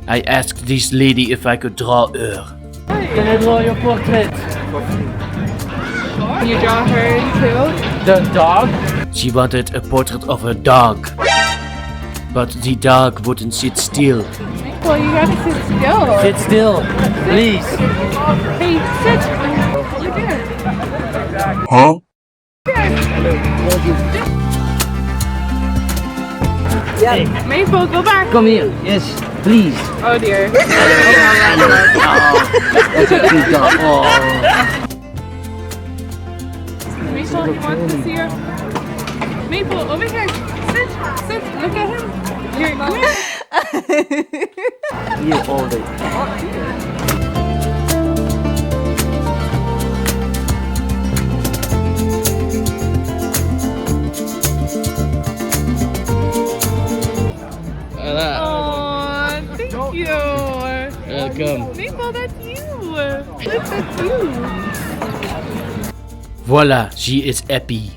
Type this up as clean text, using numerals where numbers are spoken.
I asked this lady if I could draw her. Can I draw your portrait? Can you draw her too? The dog? She wanted a portrait of her dog. But the dog wouldn't sit still. Well, you gotta sit still. Sit still, please. Hey, sit. You're good. Huh? Yeah. Maple, go back. Come here. Yes, please. Oh dear. That's a cute dog. Oh. Maple, he wants to see her. Maple, over here. Sit. Look at him. Here, come here. Here all day. Oh, thank you. Welcome. Maple, that's you. Look, that's you. Voila, she is happy.